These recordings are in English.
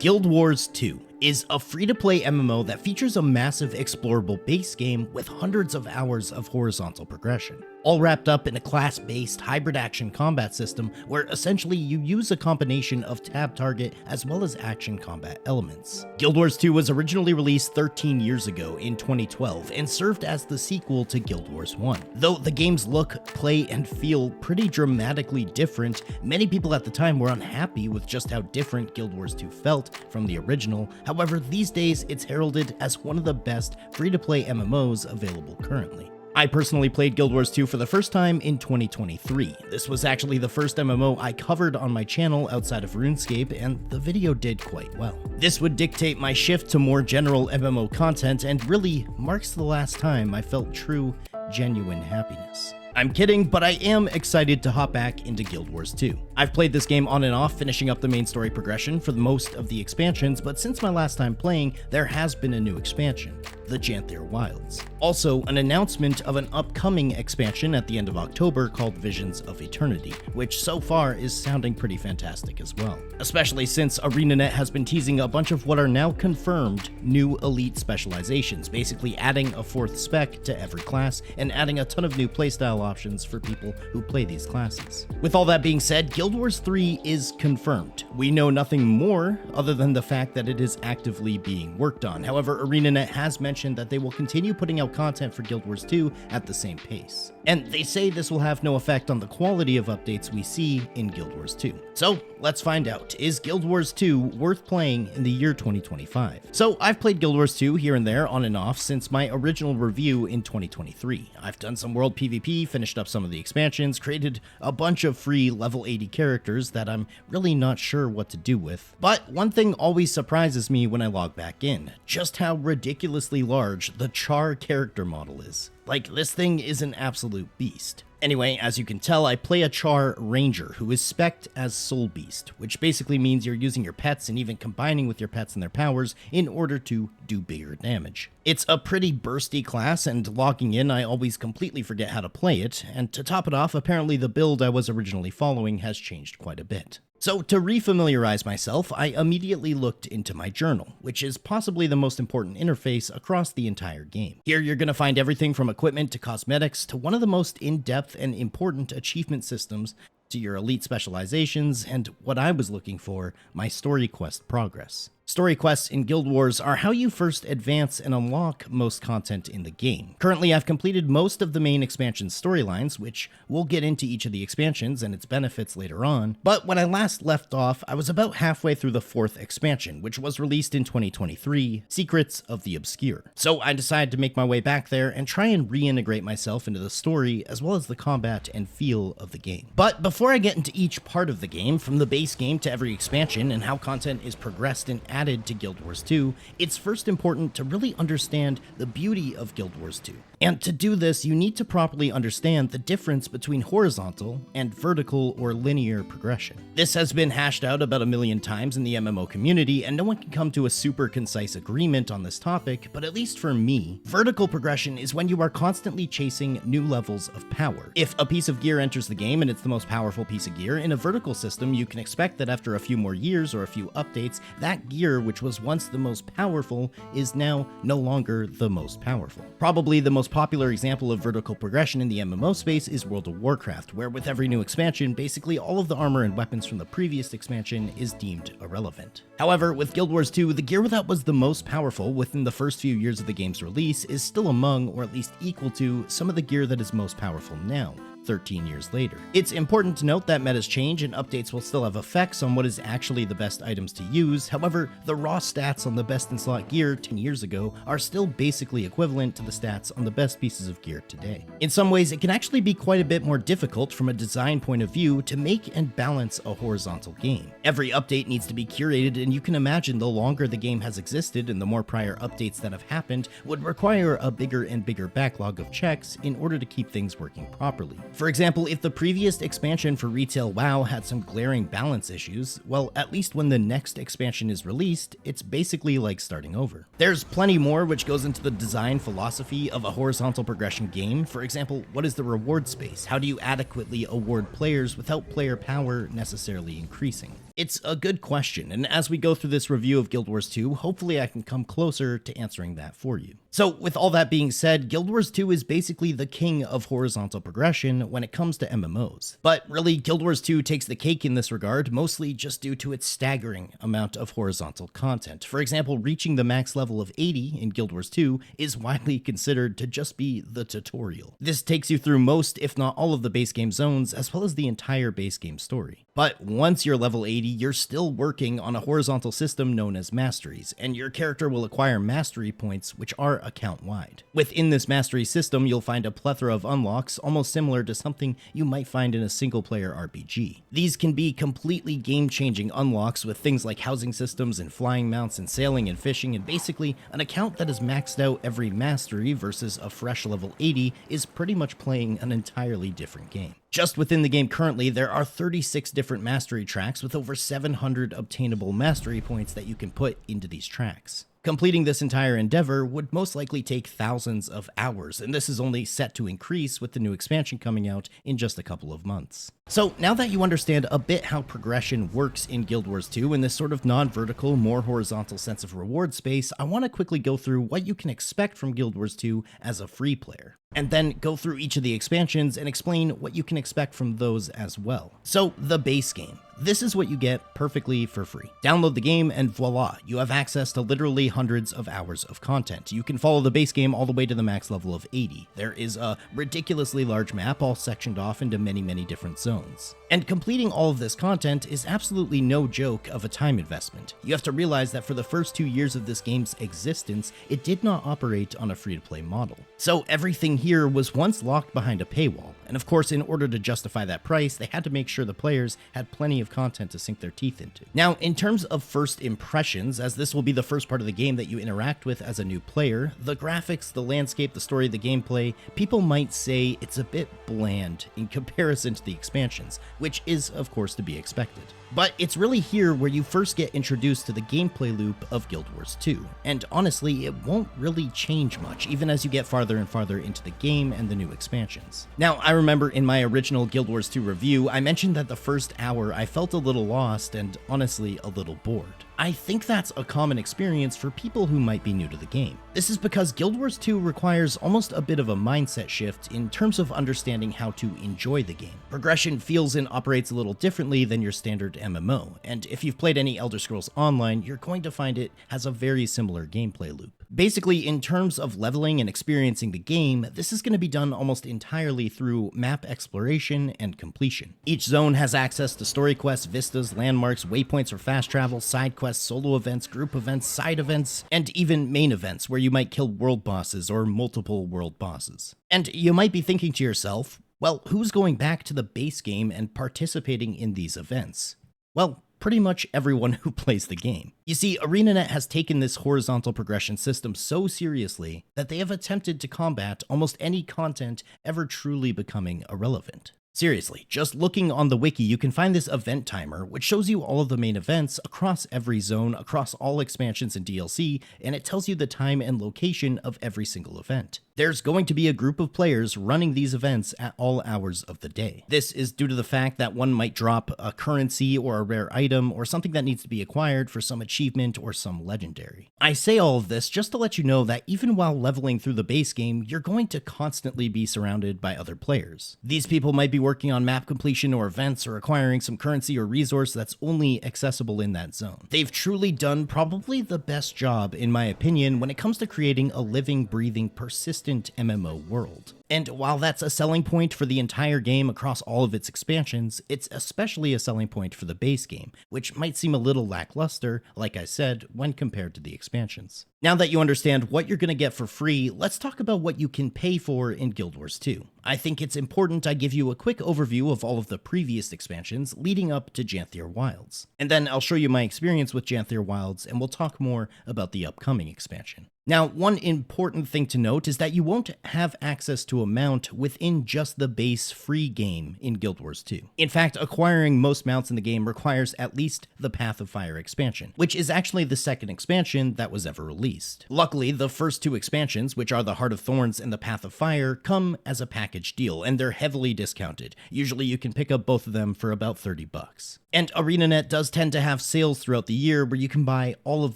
Guild Wars 2 is a free-to-play MMO that features a massive explorable base game with hundreds of hours of horizontal progression, all wrapped up in a class-based hybrid action combat system where essentially you use a combination of tab target as well as action combat elements. Guild Wars 2 was originally released 13 years ago in 2012 and served as the sequel to Guild Wars 1. Though the game's look, play, and feel pretty dramatically different, many people at the time were unhappy with just how different Guild Wars 2 felt from the original. However, these days it's heralded as one of the best free-to-play MMOs available currently. I personally played Guild Wars 2 for the first time in 2023. This was actually the first MMO I covered on my channel outside of RuneScape, and the video did quite well. This would dictate my shift to more general MMO content and really marks the last time I felt true, genuine happiness. I'm kidding, but I am excited to hop back into Guild Wars 2. I've played this game on and off, finishing up the main story progression for most of the expansions, but since my last time playing, there has been a new expansion, the Janthir Wilds. Also, an announcement of an upcoming expansion at the end of October called Visions of Eternity, which so far is sounding pretty fantastic as well. Especially since Arenanet has been teasing a bunch of what are now confirmed new elite specializations, basically adding a fourth spec to every class and adding a ton of new playstyle options for people who play these classes. With all that being said, Guild Wars 3 is confirmed. We know nothing more other than the fact that it is actively being worked on. However, Arenanet has mentioned that they will continue putting out content for Guild Wars 2 at the same pace. And they say this will have no effect on the quality of updates we see in Guild Wars 2. So let's find out, is Guild Wars 2 worth playing in the year 2025? So I've played Guild Wars 2 here and there on and off since my original review in 2023. I've done some world PvP, finished up some of the expansions, created a bunch of free level 80 characters that I'm really not sure what to do with. But one thing always surprises me when I log back in, just how ridiculously large the Char character model is. Like, this thing is an absolute beast. Anyway, as you can tell, I play a Char Ranger who is spec'd as Soul Beast, which basically means you're using your pets and even combining with your pets and their powers in order to do bigger damage. It's a pretty bursty class, and logging in I always completely forget how to play it, and to top it off, apparently the build I was originally following has changed quite a bit. So to refamiliarize myself, I immediately looked into my journal, which is possibly the most important interface across the entire game. Here you're going to find everything from equipment to cosmetics to one of the most in-depth and important achievement systems to your elite specializations and what I was looking for, my story quest progress. Story quests in Guild Wars are how you first advance and unlock most content in the game. Currently, I've completed most of the main expansion storylines, which we'll get into each of the expansions and its benefits later on, but when I last left off, I was about halfway through the fourth expansion, which was released in 2023, Secrets of the Obscure. So I decided to make my way back there and try and reintegrate myself into the story as well as the combat and feel of the game. But before I get into each part of the game, from the base game to every expansion and how content is progressed and added to Guild Wars 2, it's first important to really understand the beauty of Guild Wars 2. And to do this, you need to properly understand the difference between horizontal and vertical or linear progression. This has been hashed out about a million times in the MMO community, and no one can come to a super concise agreement on this topic, but at least for me, vertical progression is when you are constantly chasing new levels of power. If a piece of gear enters the game and it's the most powerful piece of gear, in a vertical system you can expect that after a few more years or a few updates, that gear, which was once the most powerful, is now no longer the most powerful. Probably the most popular example of vertical progression in the MMO space is World of Warcraft, where with every new expansion, basically all of the armor and weapons from the previous expansion is deemed irrelevant. However, with Guild Wars 2, the gear that was the most powerful within the first few years of the game's release is still among, or at least equal to, some of the gear that is most powerful now, 13 years later. It's important to note that metas change and updates will still have effects on what is actually the best items to use. However, the raw stats on the best in slot gear 10 years ago are still basically equivalent to the stats on the best pieces of gear today. In some ways, it can actually be quite a bit more difficult from a design point of view to make and balance a horizontal game. Every update needs to be curated, and you can imagine the longer the game has existed and the more prior updates that have happened would require a bigger and bigger backlog of checks in order to keep things working properly. For example, if the previous expansion for retail WoW had some glaring balance issues, well, at least when the next expansion is released, it's basically like starting over. There's plenty more which goes into the design philosophy of a horizontal progression game. For example, what is the reward space? How do you adequately award players without player power necessarily increasing? It's a good question, and as we go through this review of Guild Wars 2, hopefully I can come closer to answering that for you. So with all that being said, Guild Wars 2 is basically the king of horizontal progression when it comes to MMOs. But really, Guild Wars 2 takes the cake in this regard, mostly just due to its staggering amount of horizontal content. For example, reaching the max level of 80 in Guild Wars 2 is widely considered to just be the tutorial. This takes you through most, if not all, of the base game zones, as well as the entire base game story. But once you're level 80, you're still working on a horizontal system known as masteries, and your character will acquire mastery points, which are account-wide. Within this mastery system, you'll find a plethora of unlocks, almost similar to something you might find in a single-player RPG. These can be completely game-changing unlocks with things like housing systems and flying mounts and sailing and fishing, and basically, an account that has maxed out every mastery versus a fresh level 80 is pretty much playing an entirely different game. Just within the game currently, there are 36 different mastery tracks with over 700 obtainable mastery points that you can put into these tracks. Completing this entire endeavor would most likely take thousands of hours, and this is only set to increase with the new expansion coming out in just a couple of months. So now that you understand a bit how progression works in Guild Wars 2 in this sort of non-vertical, more horizontal sense of reward space, I want to quickly go through what you can expect from Guild Wars 2 as a free player, and then go through each of the expansions and explain what you can expect from those as well. So the base game. This is what you get perfectly for free. Download the game and voila, you have access to literally hundreds of hours of content. You can follow the base game all the way to the max level of 80. There is a ridiculously large map all sectioned off into many different zones. And completing all of this content is absolutely no joke of a time investment. You have to realize that for the first 2 years of this game's existence, it did not operate on a free-to-play model. So everything here was once locked behind a paywall, and of course in order to justify that price, they had to make sure the players had plenty of content to sink their teeth into. Now, in terms of first impressions, as this will be the first part of the game that you interact with as a new player, the graphics, the landscape, the story, the gameplay, people might say it's a bit bland in comparison to the expansions, which is of course to be expected. But it's really here where you first get introduced to the gameplay loop of Guild Wars 2, and honestly, it won't really change much, even as you get farther and farther into the game and the new expansions. Now, I remember in my original Guild Wars 2 review, I mentioned that the first hour I felt a little lost and honestly a little bored. I think that's a common experience for people who might be new to the game. This is because Guild Wars 2 requires almost a bit of a mindset shift in terms of understanding how to enjoy the game. Progression feels and operates a little differently than your standard MMO, and if you've played any Elder Scrolls Online, you're going to find it has a very similar gameplay loop. Basically, in terms of leveling and experiencing the game, this is going to be done almost entirely through map exploration and completion. Each zone has access to story quests, vistas, landmarks, waypoints for fast travel, side quests, solo events, group events, side events, and even main events where you might kill world bosses or multiple world bosses. And you might be thinking to yourself, well, who's going back to the base game and participating in these events? Well, pretty much everyone who plays the game. You see, Arenanet has taken this horizontal progression system so seriously that they have attempted to combat almost any content ever truly becoming irrelevant. Seriously, just looking on the wiki, you can find this event timer, which shows you all of the main events across every zone, across all expansions and DLC, and it tells you the time and location of every single event. There's going to be a group of players running these events at all hours of the day. This is due to the fact that one might drop a currency or a rare item or something that needs to be acquired for some achievement or some legendary. I say all of this just to let you know that even while leveling through the base game, you're going to constantly be surrounded by other players. These people might be working on map completion or events or acquiring some currency or resource that's only accessible in that zone. They've truly done probably the best job, in my opinion, when it comes to creating a living, breathing, persistent MMO world. And while that's a selling point for the entire game across all of its expansions, it's especially a selling point for the base game, which might seem a little lackluster, like I said, when compared to the expansions. Now that you understand what you're going to get for free, let's talk about what you can pay for in Guild Wars 2. I think it's important I give you a quick overview of all of the previous expansions leading up to Janthir Wilds. And then I'll show you my experience with Janthir Wilds, and we'll talk more about the upcoming expansion. Now, one important thing to note is that you won't have access to a mount within just the base free game in Guild Wars 2. In fact, acquiring most mounts in the game requires at least the Path of Fire expansion, which is actually the second expansion that was ever released. Luckily, the first two expansions, which are the Heart of Thorns and the Path of Fire, come as a package deal, and they're heavily discounted. Usually you can pick up both of them for about $30. And Arenanet does tend to have sales throughout the year where you can buy all of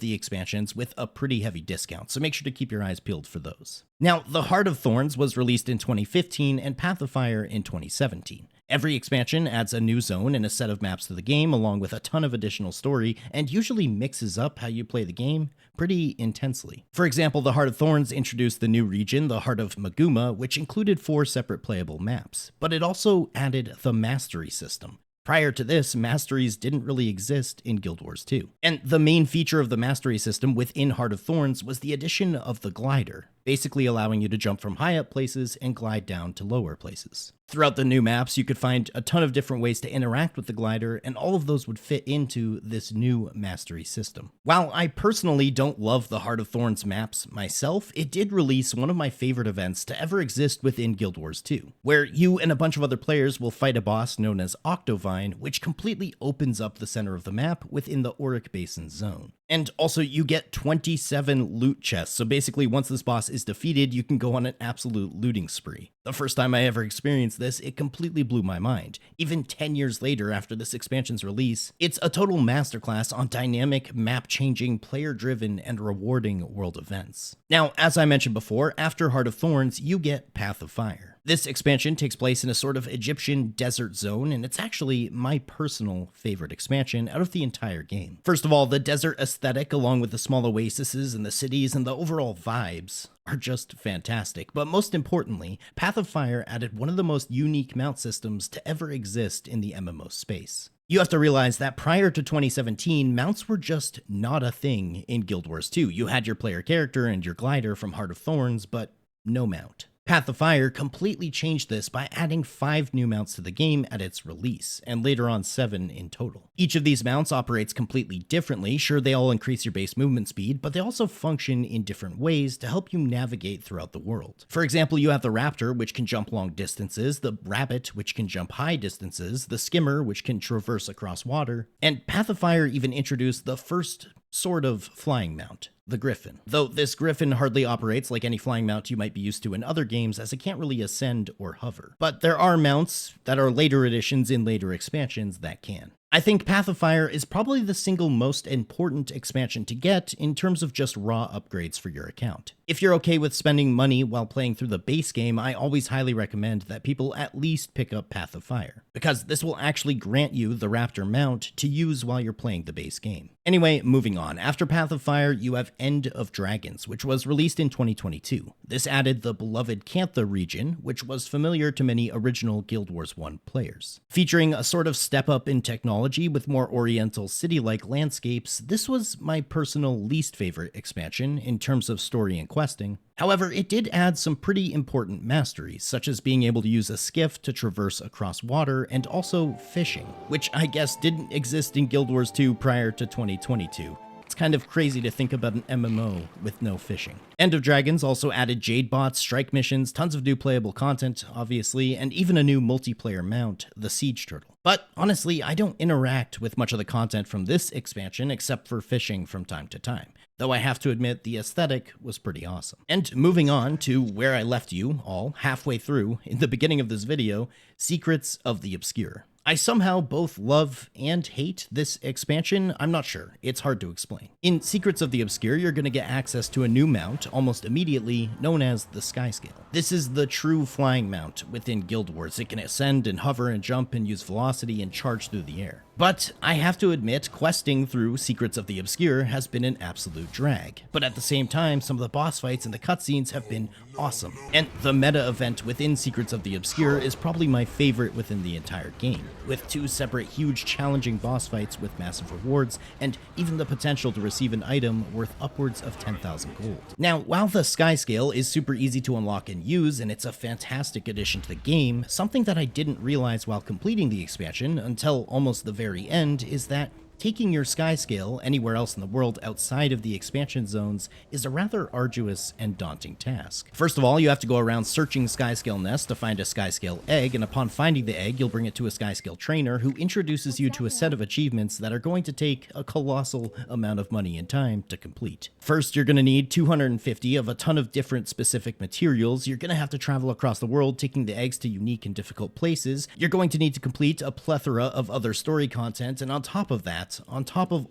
the expansions with a pretty heavy discount, so make sure to keep your eyes peeled for those. Now, the Heart of Thorns was released in 2015 and Path of Fire in 2017. Every expansion adds a new zone and a set of maps to the game, along with a ton of additional story, and usually mixes up how you play the game pretty intensely. For example, the Heart of Thorns introduced the new region, the Heart of Maguma, which included 4 separate playable maps, but it also added the Mastery system. Prior to this, masteries didn't really exist in Guild Wars 2. And the main feature of the mastery system within Heart of Thorns was the addition of the glider, basically allowing you to jump from high up places and glide down to lower places. Throughout the new maps, you could find a ton of different ways to interact with the glider, and all of those would fit into this new mastery system. While I personally don't love the Heart of Thorns maps myself, it did release one of my favorite events to ever exist within Guild Wars 2, where you and a bunch of other players will fight a boss known as Octovine, which completely opens up the center of the map within the Auric Basin zone. And also, you get 27 loot chests, so basically once this boss is defeated, you can go on an absolute looting spree. The first time I ever experienced this, it completely blew my mind. Even 10 years later after this expansion's release, it's a total masterclass on dynamic, map-changing, player-driven, and rewarding world events. Now, as I mentioned before, after Heart of Thorns, you get Path of Fire. This expansion takes place in a sort of Egyptian desert zone, and it's actually my personal favorite expansion out of the entire game. First of all, the desert aesthetic, along with the small oases and the cities and the overall vibes, are just fantastic. But most importantly, Path of Fire added one of the most unique mount systems to ever exist in the MMO space. You have to realize that prior to 2017, mounts were just not a thing in Guild Wars 2. You had your player character and your glider from Heart of Thorns, but no mount. Path of Fire completely changed this by adding 5 new mounts to the game at its release, and later on 7 in total. Each of these mounts operates completely differently. Sure, they all increase your base movement speed, but they also function in different ways to help you navigate throughout the world. For example, you have the Raptor, which can jump long distances, the Rabbit, which can jump high distances, the Skimmer, which can traverse across water, and Path of Fire even introduced the first sort of flying mount, the Griffin. Though this Griffin hardly operates like any flying mount you might be used to in other games, as it can't really ascend or hover. But there are mounts that are later additions in later expansions that can. I think Path of Fire is probably the single most important expansion to get in terms of just raw upgrades for your account. If you're okay with spending money while playing through the base game, I always highly recommend that people at least pick up Path of Fire, because this will actually grant you the Raptor mount to use while you're playing the base game. Anyway, moving on. After Path of Fire, you have End of Dragons, which was released in 2022. This added the beloved Cantha region, which was familiar to many original Guild Wars 1 players. Featuring a sort of step up in technology with more oriental city-like landscapes, this was my personal least favorite expansion in terms of story and questing. However, it did add some pretty important masteries, such as being able to use a skiff to traverse across water, and also fishing, which I guess didn't exist in Guild Wars 2 prior to 2022. It's kind of crazy to think about an MMO with no fishing. End of Dragons also added Jade bots, strike missions, tons of new playable content, obviously, and even a new multiplayer mount, the Siege Turtle. But honestly, I don't interact with much of the content from this expansion except for fishing from time to time, though I have to admit the aesthetic was pretty awesome. And moving on to where I left you all halfway through in the beginning of this video, Secrets of the Obscure. I somehow both love and hate this expansion. I'm not sure. It's hard to explain. In Secrets of the Obscure, you're going to get access to a new mount almost immediately, known as the Skyscale. This is the true flying mount within Guild Wars. It can ascend and hover and jump and use velocity and charge through the air. But I have to admit, questing through Secrets of the Obscure has been an absolute drag. But at the same time, some of the boss fights and the cutscenes have been awesome. And the meta event within Secrets of the Obscure is probably my favorite within the entire game, with 2 separate huge challenging boss fights with massive rewards, and even the potential to receive an item worth upwards of 10,000 gold. Now, while the Skyscale is super easy to unlock and use, and it's a fantastic addition to the game, something that I didn't realize while completing the expansion until almost the very end is that Taking your sky scale anywhere else in the world outside of the expansion zones is a rather arduous and daunting task. First of all, you have to go around searching sky scale nests to find a sky scale egg, and upon finding the egg, you'll bring it to a sky scale trainer who introduces you to a set of achievements that are going to take a colossal amount of money and time to complete. First, you're going to need 250 of a ton of different specific materials. You're going to have to travel across the world taking the eggs to unique and difficult places. You're going to need to complete a plethora of other story content, and on top of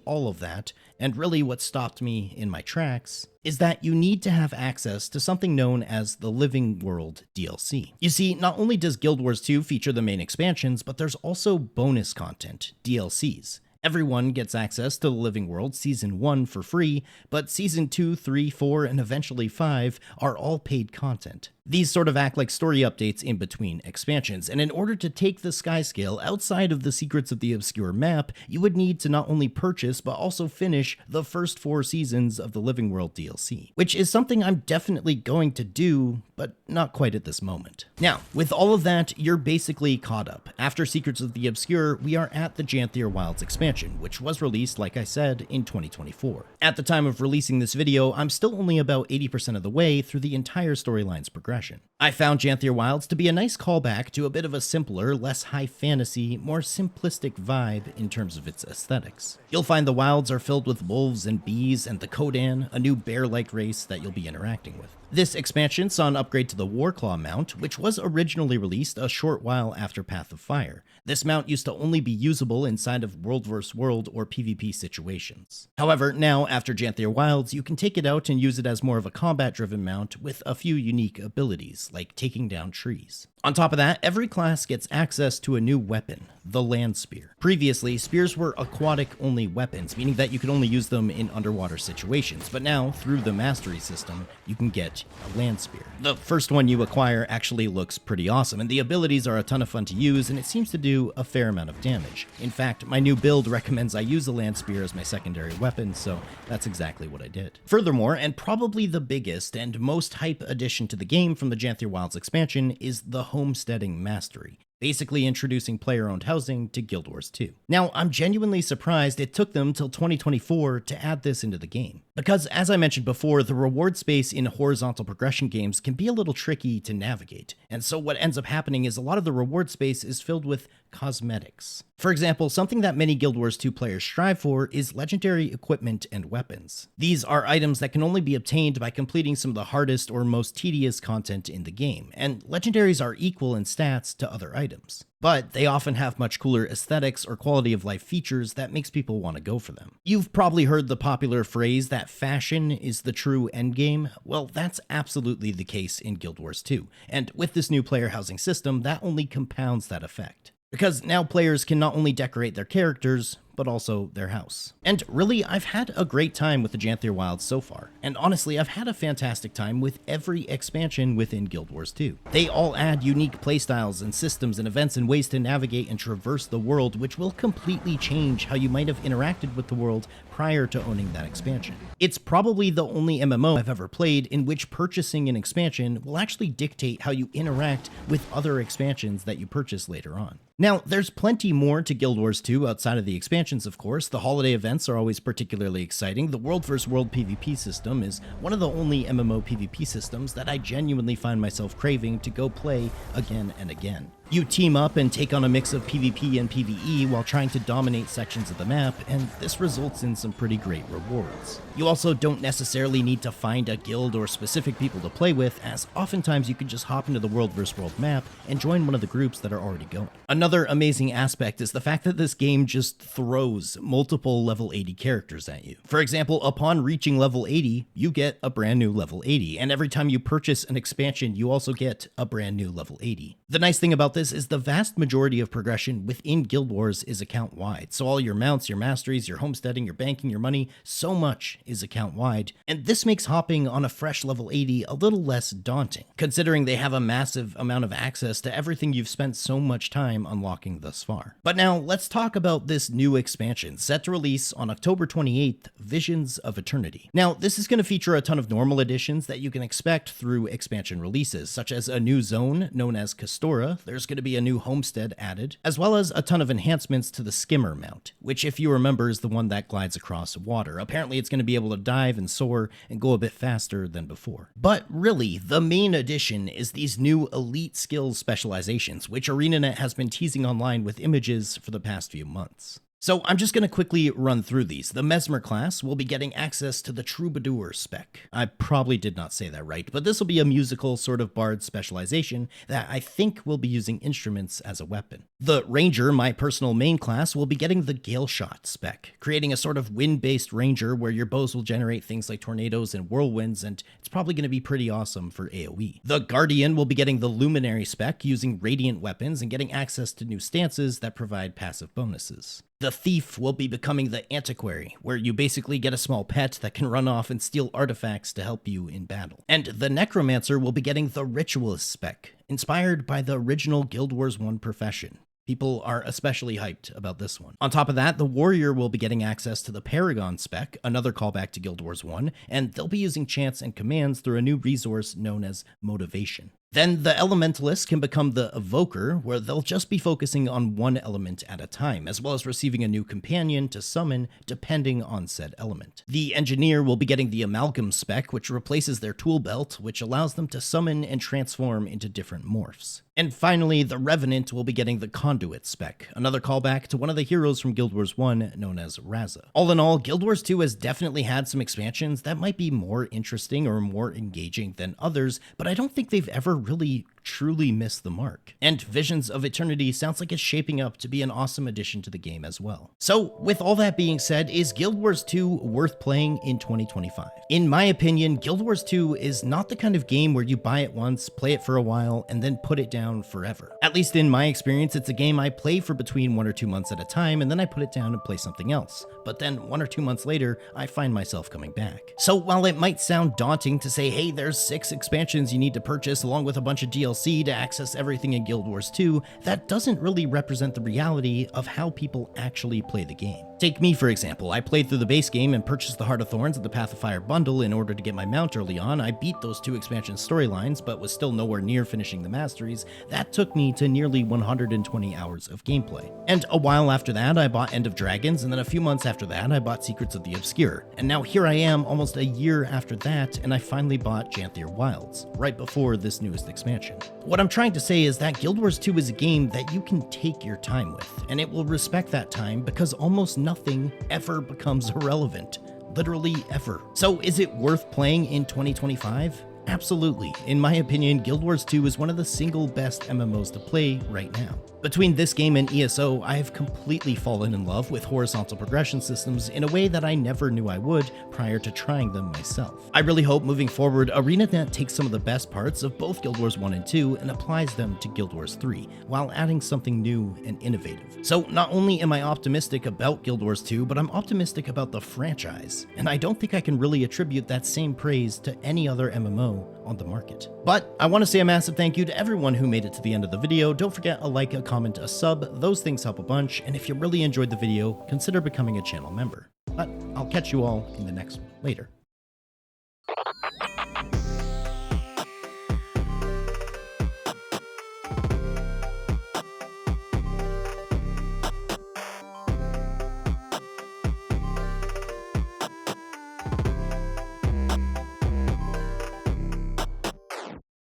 all of that, and really what stopped me in my tracks, is that you need to have access to something known as the Living World DLC. You see, not only does Guild Wars 2 feature the main expansions, but there's also bonus content, DLCs. Everyone gets access to the Living World Season 1 for free, but Season 2, 3, 4, and eventually 5 are all paid content. These sort of act like story updates in between expansions, and in order to take the sky scale outside of the Secrets of the Obscure map, you would need to not only purchase but also finish the first 4 seasons of the Living World DLC, which is something I'm definitely going to do, but not quite at this moment. Now, with all of that, you're basically caught up. After Secrets of the Obscure, we are at the Janthir Wilds expansion, which was released, like I said, in 2024. At the time of releasing this video, I'm still only about 80% of the way through the entire storyline's progression. I found Janthir Wilds to be a nice callback to a bit of a simpler, less high fantasy, more simplistic vibe in terms of its aesthetics. You'll find the wilds are filled with wolves and bees and the Kodan, a new bear-like race that you'll be interacting with. This expansion saw an upgrade to the Warclaw mount, which was originally released a short while after Path of Fire. This mount used to only be usable inside of World vs. World or PvP situations. However, now after Janthir Wilds, you can take it out and use it as more of a combat-driven mount with a few unique abilities, like taking down trees. On top of that, every class gets access to a new weapon, the Land Spear. Previously, spears were aquatic-only weapons, meaning that you could only use them in underwater situations, but now, through the Mastery system, you can get a Land Spear. The first one you acquire actually looks pretty awesome, and the abilities are a ton of fun to use, and it seems to do a fair amount of damage. In fact, my new build recommends I use the Land Spear as my secondary weapon, so that's exactly what I did. Furthermore, and probably the biggest and most hype addition to the game from the Janthir Wilds expansion is the Homesteading Mastery, basically introducing player-owned housing to Guild Wars 2. Now, I'm genuinely surprised it took them till 2024 to add this into the game, because as I mentioned before, the reward space in horizontal progression games can be a little tricky to navigate, and so what ends up happening is a lot of the reward space is filled with cosmetics. For example, something that many Guild Wars 2 players strive for is legendary equipment and weapons. These are items that can only be obtained by completing some of the hardest or most tedious content in the game, and legendaries are equal in stats to other items. But they often have much cooler aesthetics or quality of life features that makes people want to go for them. You've probably heard the popular phrase that fashion is the true endgame. Well, that's absolutely the case in Guild Wars 2, and with this new player housing system, that only compounds that effect. Because now players can not only decorate their characters, but also their house. And really, I've had a great time with the Janthir Wilds so far. And honestly, I've had a fantastic time with every expansion within Guild Wars 2. They all add unique playstyles and systems and events and ways to navigate and traverse the world, which will completely change how you might have interacted with the world prior to owning that expansion. It's probably the only MMO I've ever played in which purchasing an expansion will actually dictate how you interact with other expansions that you purchase later on. Now, there's plenty more to Guild Wars 2 outside of the expansions, of course. The holiday events are always particularly exciting. The World vs. World PvP system is one of the only MMO PvP systems that I genuinely find myself craving to go play again and again. You team up and take on a mix of PvP and PvE while trying to dominate sections of the map, and this results in some pretty great rewards. You also don't necessarily need to find a guild or specific people to play with, as oftentimes you can just hop into the World vs. World map and join one of the groups that are already going. Another amazing aspect is the fact that this game just throws multiple level 80 characters at you. For example, upon reaching level 80, you get a brand new level 80, and every time you purchase an expansion, you also get a brand new level 80. The nice thing about this is the vast majority of progression within Guild Wars is account-wide. So all your mounts, your masteries, your homesteading, your banking, your money, so much is account-wide. And this makes hopping on a fresh level 80 a little less daunting, considering they have a massive amount of access to everything you've spent so much time unlocking thus far. But now, let's talk about this new expansion, set to release on October 28th, Visions of Eternity. Now, this is going to feature a ton of normal additions that you can expect through expansion releases, such as a new zone known as Kastora. There's there's going to be a new homestead added, as well as a ton of enhancements to the skimmer mount, which if you remember is the one that glides across water. Apparently it's going to be able to dive and soar and go a bit faster than before. But really, the main addition is these new elite skills specializations, which Arenanet has been teasing online with images for the past few months. So I'm just going to quickly run through these. The Mesmer class will be getting access to the Troubadour spec. I probably did not say that right, but this will be a musical sort of bard specialization that I think will be using instruments as a weapon. The Ranger, my personal main class, will be getting the Gale Shot spec, creating a sort of wind-based ranger where your bows will generate things like tornadoes and whirlwinds, and it's probably going to be pretty awesome for AoE. The Guardian will be getting the Luminary spec, using radiant weapons and getting access to new stances that provide passive bonuses. The Thief will be becoming the Antiquary, where you basically get a small pet that can run off and steal artifacts to help you in battle. And the Necromancer will be getting the Ritualist spec, inspired by the original Guild Wars 1 profession. People are especially hyped about this one. On top of that, the Warrior will be getting access to the Paragon spec, another callback to Guild Wars 1, and they'll be using chants and commands through a new resource known as Motivation. Then the Elementalist can become the Evoker, where they'll just be focusing on one element at a time, as well as receiving a new companion to summon depending on said element. The Engineer will be getting the Amalgam spec, which replaces their tool belt, which allows them to summon and transform into different morphs. And finally, the Revenant will be getting the Conduit spec, another callback to one of the heroes from Guild Wars 1 known as Raza. All in all, Guild Wars 2 has definitely had some expansions that might be more interesting or more engaging than others, but I don't think they've ever really truly missed the mark. And Visions of Eternity sounds like it's shaping up to be an awesome addition to the game as well. So with all that being said, is Guild Wars 2 worth playing in 2025? In my opinion, Guild Wars 2 is not the kind of game where you buy it once, play it for a while, and then put it down forever. At least in my experience, it's a game I play for between 1 or 2 months at a time, and then I put it down and play something else. But then 1 or 2 months later, I find myself coming back. So while it might sound daunting to say, hey, there's 6 expansions you need to purchase along with a bunch of DLC to access everything in Guild Wars 2, that doesn't really represent the reality of how people actually play the game. Take me, for example. I played through the base game and purchased the Heart of Thorns and the Path of Fire bundle in order to get my mount early on. I beat those 2 expansion storylines, but was still nowhere near finishing the masteries. That took me to nearly 120 hours of gameplay. And a while after that, I bought End of Dragons, and then a few months after that, I bought Secrets of the Obscure. And now here I am, almost a year after that, and I finally bought Janthir Wilds, right before this newest expansion. What I'm trying to say is that Guild Wars 2 is a game that you can take your time with, and it will respect that time because almost nothing ever becomes irrelevant. Literally ever. So is it worth playing in 2025? Absolutely. In my opinion, Guild Wars 2 is one of the single best MMOs to play right now. Between this game and ESO, I have completely fallen in love with horizontal progression systems in a way that I never knew I would prior to trying them myself. I really hope moving forward, Arenanet takes some of the best parts of both Guild Wars 1 and 2 and applies them to Guild Wars 3, while adding something new and innovative. So not only am I optimistic about Guild Wars 2, but I'm optimistic about the franchise, and I don't think I can really attribute that same praise to any other MMO on the market. But I want to say a massive thank you to everyone who made it to the end of the video. Don't forget a like, a comment, a sub. Those things help a bunch, and if you really enjoyed the video, consider becoming a channel member. But I'll catch you all in the next one later.